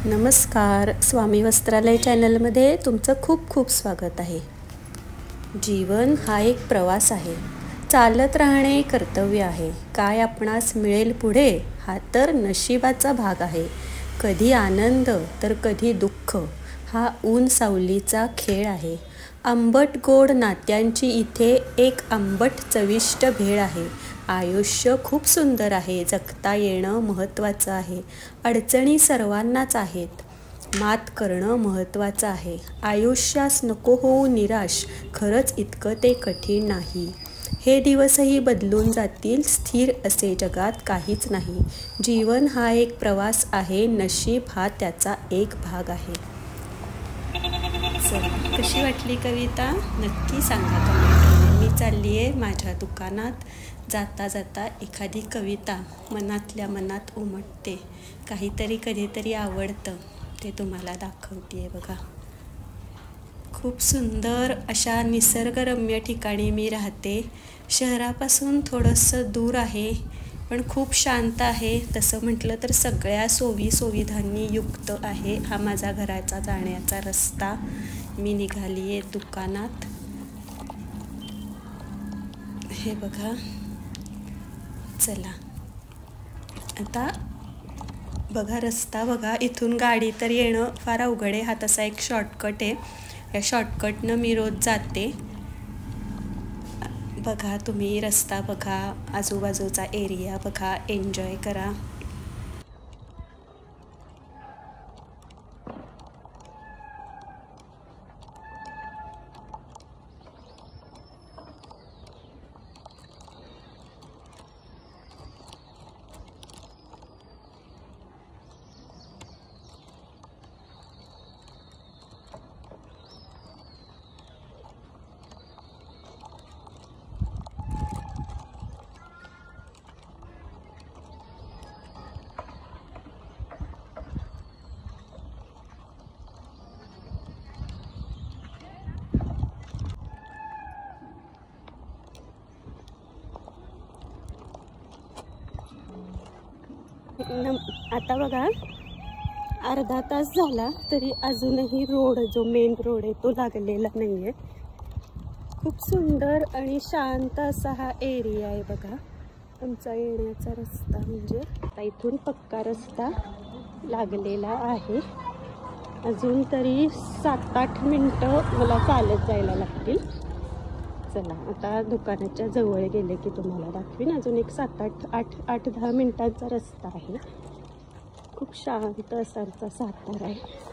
नमस्कार, स्वामी वस्त्रालय चॅनलमध्ये तुमचं खूप खूप स्वागत आहे। जीवन हा एक प्रवास आहे। चालत राहणे कर्तव्य आहे। काय आपणास मिळेल पुढे हा तर नशिबाचा भाग आहे। कधी आनंद तर कधी दुःख हा ऊन सावलीचा खेळ आहे। आंबट गोड नात्यांची इथे एक आंबट चविष्ट भेळ आहे। आयुष्य खूप सुंदर आहे, जगता येणं महत्त्वाचं आहे। अडचणी सर्वांनाच आहेत, मात करणं महत्त्वाचं आहे। आयुष्यास नको होऊ निराश, खरंच इतकं ते कठीण नाही। हे दिवसही बदलून जातील, स्थिर असे जगात काहीच नाही। जीवन हा एक प्रवास आहे, नशीब हा त्याचा एक भाग आहे। चला, कशी वाटली कविता नक्की सांगा कमेंटमध्ये। मी चालली आहे माझ्या दुकानात। जाता जाता एखादी कविता मनातल्या मनात उमटते, काहीतरी कधीतरी आवडतं ते तुम्हाला दाखवते बघा। खूप सुंदर अशा निसर्गरम्य ठिकाणी मी राहते। शहरापासून थोडंसं दूर आहे, पण खूप शांत आहे। तसं म्हटलं तर सगळ्या सुविधांनी युक्त आहे हा माझा घराचा जाण्याचा रस्ता। मी निघाली आहे दुकानात, हे बघा। चला आता बघा, रस्ता बघा, इथून गाडी तर येणं फार अवघड आहे। हा तसा एक शॉर्टकट आहे, या शॉर्टकटनं मी रोज जाते। बघा तुम्ही रस्ता बघा, आजूबाजूचा एरिया बघा, एन्जॉय करा। आता बघा, अर्धा तास झाला तरी अजूनही रोड, जो मेन रोड आहे तो लागलेला नाही आहे। खूप सुंदर आणि शांत असा हा एरिया आहे बघा। आमचा येण्याचा रस्ता म्हणजे आता इथून पक्का रस्ता लागलेला आहे। अजून तरी 7-8 मिनटं मला चालत जायला लागतील। चला आता दुकानाच्या जवळ गेले की तुम्हाला दाखवीन। अजून एक 8-10 मिनिटांचा रस्ता आहे। खूप शांत असा आमचा सातारा आहे।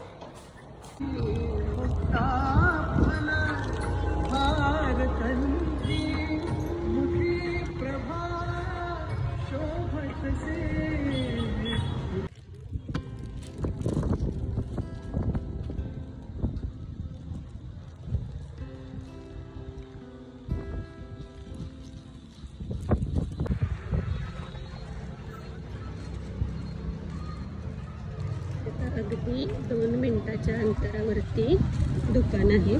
अगदी 2 मिनिटाच्या अंतरावरती दुकान आहे।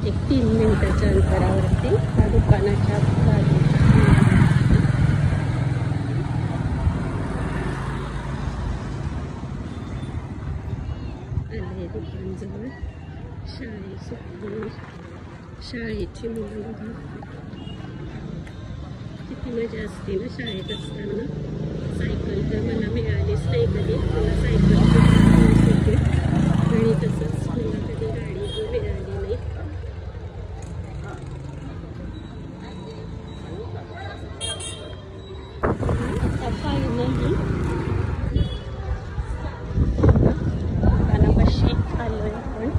एक 3 मिनिटाच्या अंतरावरती त्या दुकानाच्या आले दुकान जवळ। शाळेची मुलं बघा, किती मजा असते ना शाळेत असताना। सायकल तर मला मिळालीच नाही कधी, मला सायकल आणि तसंच मला कधी गाडी मिळाली नाही। आता फायनली दुकानापाशी आलोय आपण।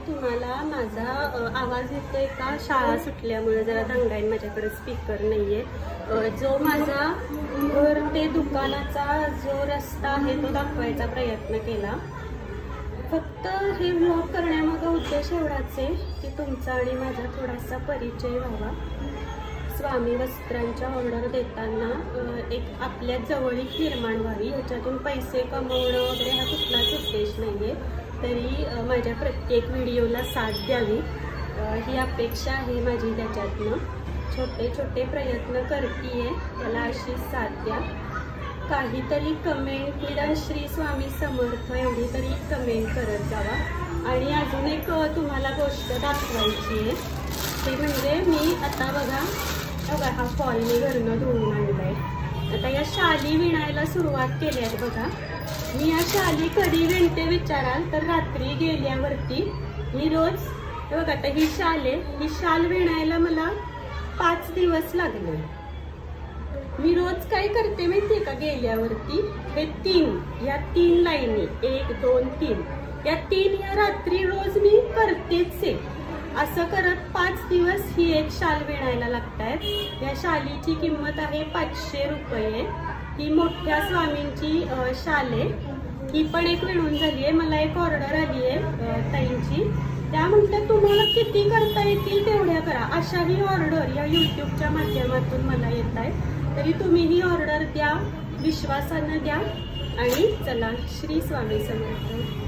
तुम्हाला माझा आवाज येतोय का? शाळा सुटल्यामुळे जरा दंगाईन, माझ्याकडे स्पीकर नाहीये। जो माझा घर ते दुकानाचा जो रस्ता आहे तो दाखवायचा प्रयत्न केला. फक्त हे व्लॉग करण्यामागं उद्देश एवढाच आहे की तुमचा आणि माझा थोडासा परिचय व्हावा. स्वामी वस्त्रांच्या ऑर्डर देताना एक आपल्या जवळीक निर्माण व्हावी, ह्याच्यातून पैसे कमवणं वगैरे हा कुठलाच उद्देश नाही आहे. तरी माझ्या प्रत्येक व्हिडिओला साथ द्यावी ही अपेक्षा आहे माझी. त्याच्यातनं छोटे छोटे प्रयत्न करतीये, त्याला अशी साथ द्या. काहीतरी कमेंट निदान श्री स्वामी समर्थ एवढी तरी कमेंट करत जावा. आणि अजून एक तुम्हाला गोष्ट दाखवायची आहे, ती म्हणजे मी आता बघा हा फॉल मी घरनं धुवून आणलाय. आता या शाली विणायला सुरुवात केली आहे बघा. मी या शाली कधी विणते विचाराल तर रात्री गेल्यावरती मी रोज बघा आता ही शाल आहे, ही शाल विणायला मला 5 दिवस लागले. मी रोज काय करते माहितीये का, गेल्यावरती हे 3 लाईनी 1 2 3 या 3 या रात्री रोज मी करतेच आहे. असं करत 5 दिवस ही एक शाल विणायला लागतायत. या शालीची किंमत आहे 500 रुपये. ही मोठ्या स्वामींची शाल आहे. ही पण एक विणून झाली आहे. मला एक ऑर्डर आली आहे ताईंची, त्या म्हणतात तुम्हाला किती करता येतील तेवढ्या करा. अशाही ऑर्डर या यूट्यूबच्या माध्यमातून मला येत आहेत. तरी तुम्ही ही ऑर्डर द्या, विश्वासानं द्या. आणि चला श्री स्वामी समर्थ.